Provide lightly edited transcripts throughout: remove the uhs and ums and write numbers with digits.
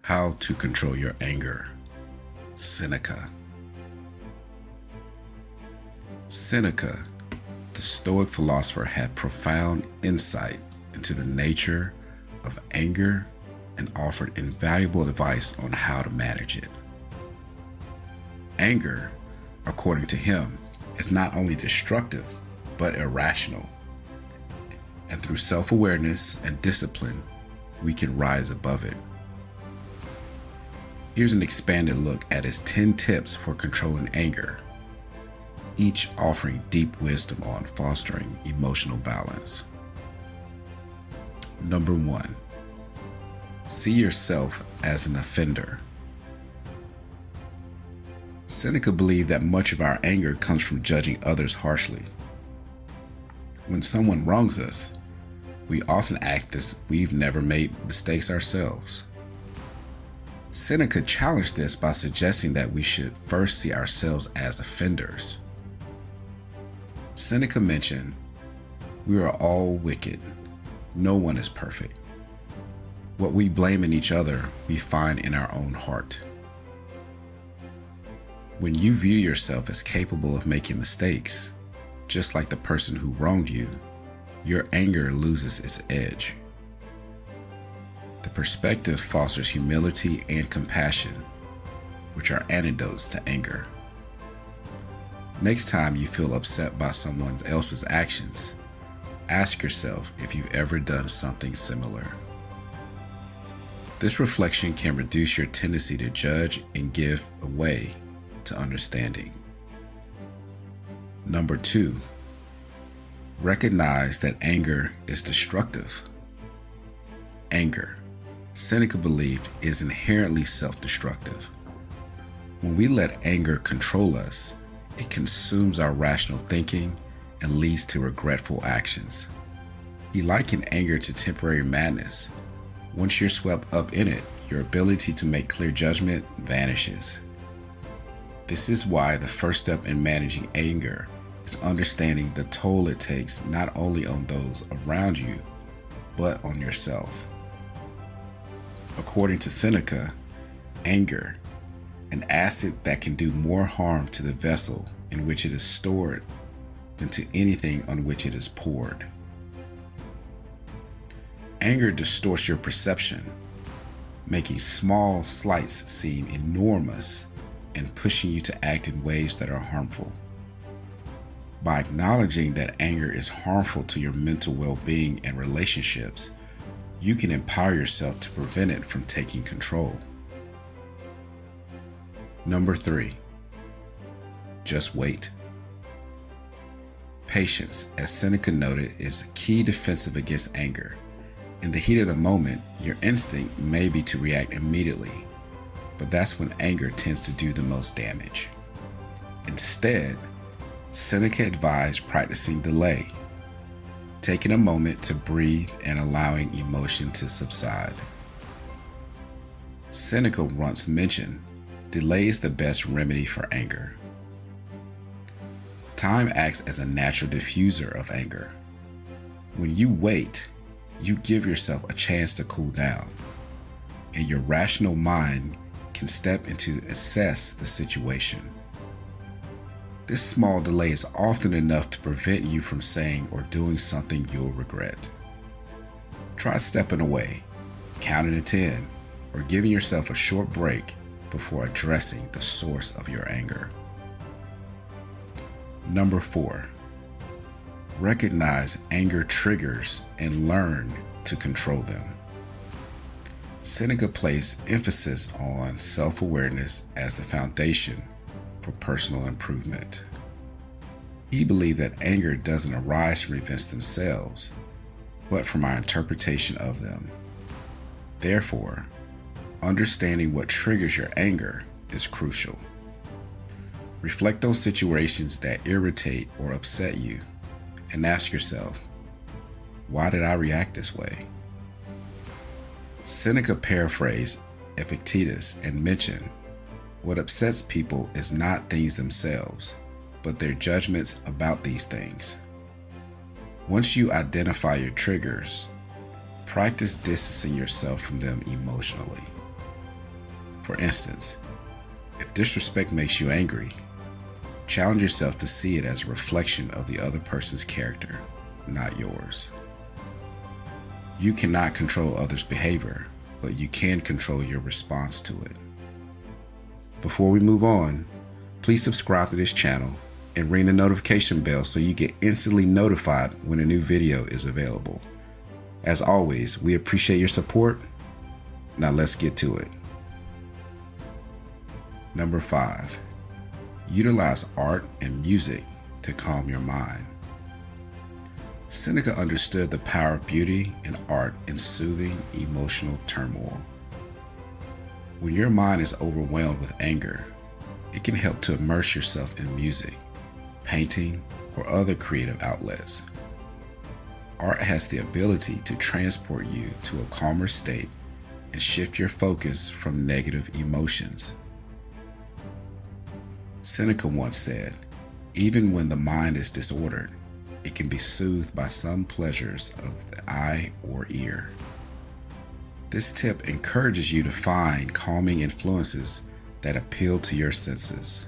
How to control your anger. Seneca. Seneca, the Stoic philosopher, had profound insight into the nature of anger and offered invaluable advice on how to manage it. Anger, according to him, is not only destructive, but irrational. And through self-awareness and discipline, we can rise above it. Here's an expanded look at his 10 tips for controlling anger, each offering deep wisdom on fostering emotional balance. Number 1, see yourself as an offender. Seneca believed that much of our anger comes from judging others harshly. When someone wrongs us, we often act as we've never made mistakes ourselves. Seneca challenged this by suggesting that we should first see ourselves as offenders. Seneca mentioned, "We are all wicked. No one is perfect. What we blame in each other, we find in our own heart." When you view yourself as capable of making mistakes, just like the person who wronged you, your anger loses its edge. The perspective fosters humility and compassion, which are antidotes to anger. Next time you feel upset by someone else's actions, ask yourself if you've ever done something similar. This reflection can reduce your tendency to judge and give way to understanding. Number 2, recognize that anger is destructive. Anger, Seneca believed, is inherently self-destructive. When we let anger control us, it consumes our rational thinking and leads to regretful actions. He likened anger to temporary madness. Once you're swept up in it, your ability to make clear judgment vanishes. This is why the first step in managing anger is understanding the toll it takes not only on those around you, but on yourself. According to Seneca, anger, an acid that can do more harm to the vessel in which it is stored than to anything on which it is poured. Anger distorts your perception, making small slights seem enormous and pushing you to act in ways that are harmful. By acknowledging that anger is harmful to your mental well-being and relationships, you can empower yourself to prevent it from taking control. Number 3, just wait. Patience, as Seneca noted, is a key defensive against anger. In the heat of the moment, your instinct may be to react immediately, but that's when anger tends to do the most damage. Instead, Seneca advised practicing delay, taking a moment to breathe and allowing emotion to subside. Seneca once mentioned, delay is the best remedy for anger. Time acts as a natural diffuser of anger. When you wait, you give yourself a chance to cool down, and your rational mind can step in to assess the situation. This small delay is often enough to prevent you from saying or doing something you'll regret. Try stepping away, counting to 10, or giving yourself a short break before addressing the source of your anger. Number 4, recognize anger triggers and learn to control them. Seneca placed emphasis on self-awareness as the foundation for personal improvement. He believed that anger doesn't arise from events themselves, but from our interpretation of them. Therefore, understanding what triggers your anger is crucial. Reflect on situations that irritate or upset you and ask yourself, why did I react this way? Seneca paraphrased Epictetus and mentioned, what upsets people is not things themselves, but their judgments about these things. Once you identify your triggers, practice distancing yourself from them emotionally. For instance, if disrespect makes you angry, challenge yourself to see it as a reflection of the other person's character, not yours. You cannot control others' behavior, but you can control your response to it. Before we move on, please subscribe to this channel and ring the notification bell so you get instantly notified when a new video is available. As always, we appreciate your support. Now let's get to it. Number 5, utilize art and music to calm your mind. Seneca understood the power of beauty and art in soothing emotional turmoil. When your mind is overwhelmed with anger, it can help to immerse yourself in music, painting, or other creative outlets. Art has the ability to transport you to a calmer state and shift your focus from negative emotions. Seneca once said, "Even when the mind is disordered, it can be soothed by some pleasures of the eye or ear." This tip encourages you to find calming influences that appeal to your senses.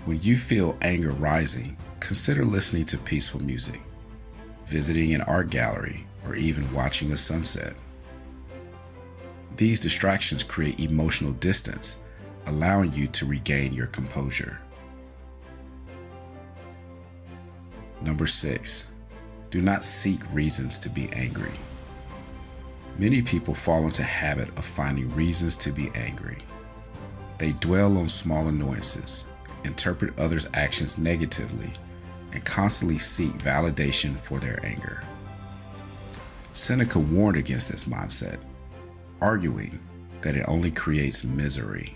When you feel anger rising, consider listening to peaceful music, visiting an art gallery, or even watching the sunset. These distractions create emotional distance, allowing you to regain your composure. Number 6, do not seek reasons to be angry. Many people fall into the habit of finding reasons to be angry. They dwell on small annoyances, interpret others' actions negatively, and constantly seek validation for their anger. Seneca warned against this mindset, arguing that it only creates misery.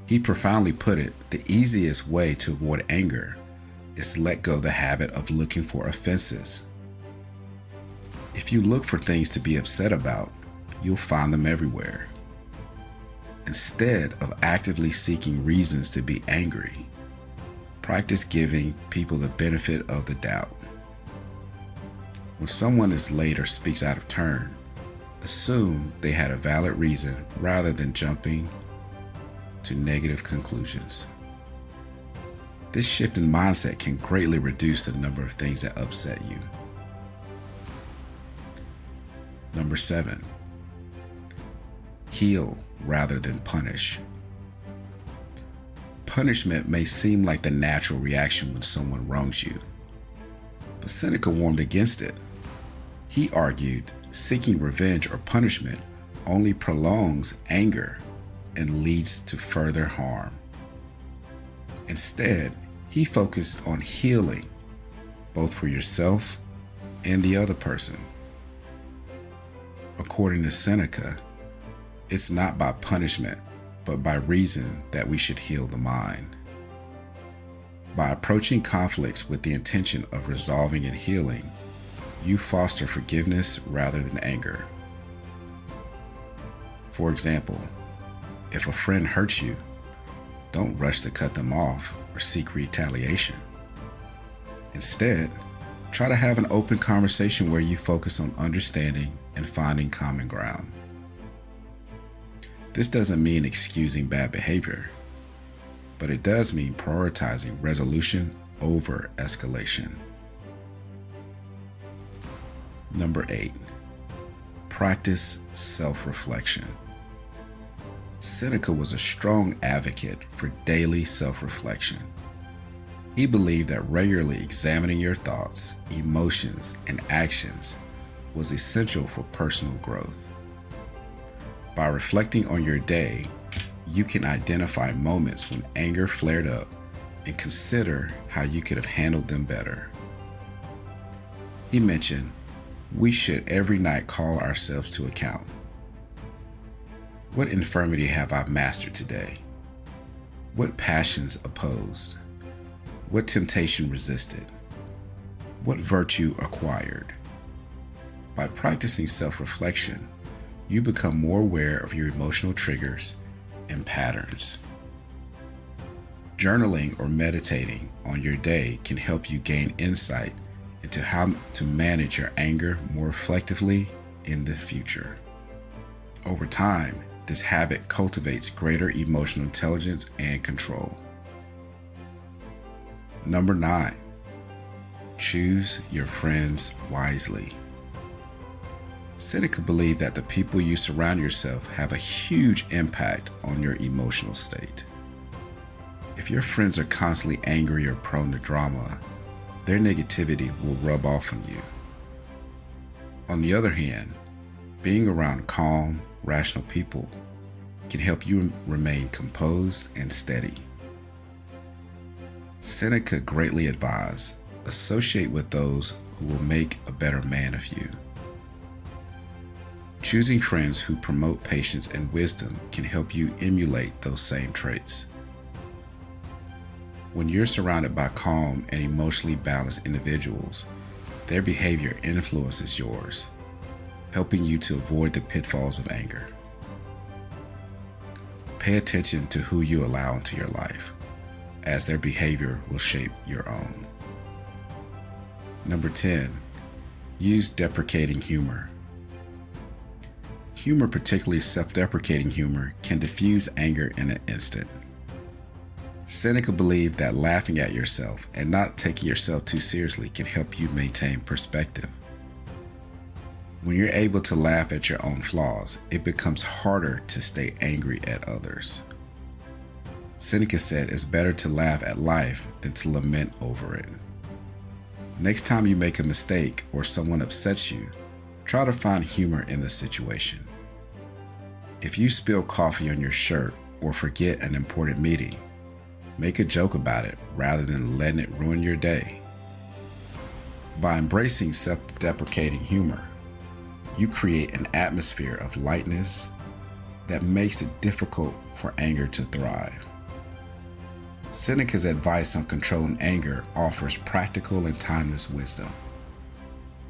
He profoundly put it, the easiest way to avoid anger is to let go of the habit of looking for offenses. If you look for things to be upset about, you'll find them everywhere. Instead of actively seeking reasons to be angry, practice giving people the benefit of the doubt. When someone is late or speaks out of turn, assume they had a valid reason rather than jumping to negative conclusions. This shift in mindset can greatly reduce the number of things that upset you. Number 7, heal rather than punish. Punishment may seem like the natural reaction when someone wrongs you, but Seneca warned against it. He argued seeking revenge or punishment only prolongs anger and leads to further harm. Instead, he focused on healing, both for yourself and the other person. According to Seneca, it's not by punishment, but by reason that we should heal the mind. By approaching conflicts with the intention of resolving and healing, you foster forgiveness rather than anger. For example, if a friend hurts you, don't rush to cut them off or seek retaliation. Instead, try to have an open conversation where you focus on understanding and finding common ground. This doesn't mean excusing bad behavior, but it does mean prioritizing resolution over escalation. Number 8, practice self-reflection. Seneca was a strong advocate for daily self-reflection. He believed that regularly examining your thoughts, emotions, and actions was essential for personal growth. By reflecting on your day, you can identify moments when anger flared up and consider how you could have handled them better. He mentioned, we should every night call ourselves to account. What infirmity have I mastered today? What passions opposed? What temptation resisted? What virtue acquired? By practicing self-reflection, you become more aware of your emotional triggers and patterns. Journaling or meditating on your day can help you gain insight into how to manage your anger more effectively in the future. Over time, This habit cultivates greater emotional intelligence and control. Number 9, choose your friends wisely. Seneca believed that the people you surround yourself have a huge impact on your emotional state. If your friends are constantly angry or prone to drama, their negativity will rub off on you. On the other hand, being around calm, rational people can help you remain composed and steady. Seneca greatly advised, associate with those who will make a better man of you. Choosing friends who promote patience and wisdom can help you emulate those same traits. When you're surrounded by calm and emotionally balanced individuals, their behavior influences yours, helping you to avoid the pitfalls of anger. Pay attention to who you allow into your life, as their behavior will shape your own. Number 10, use deprecating humor. Humor, particularly self-deprecating humor, can diffuse anger in an instant. Seneca believed that laughing at yourself and not taking yourself too seriously can help you maintain perspective. When you're able to laugh at your own flaws, it becomes harder to stay angry at others. Seneca said it's better to laugh at life than to lament over it. Next time you make a mistake or someone upsets you, try to find humor in the situation. If you spill coffee on your shirt or forget an important meeting, make a joke about it rather than letting it ruin your day. By embracing self-deprecating humor, you create an atmosphere of lightness that makes it difficult for anger to thrive. Seneca's advice on controlling anger offers practical and timeless wisdom.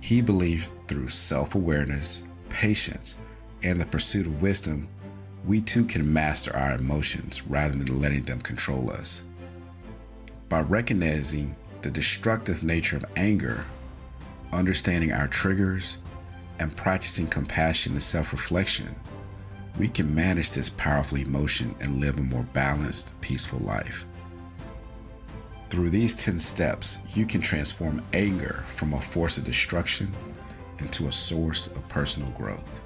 He believed through self-awareness, patience, and the pursuit of wisdom, we too can master our emotions rather than letting them control us. By recognizing the destructive nature of anger, understanding our triggers, and practicing compassion and self-reflection, we can manage this powerful emotion and live a more balanced, peaceful life. Through these 10 steps, you can transform anger from a force of destruction into a source of personal growth.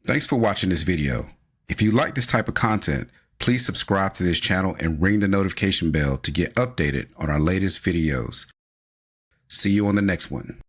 Thanks for watching this video. If you like this type of content, please subscribe to this channel and ring the notification bell to get updated on our latest videos. See you on the next one.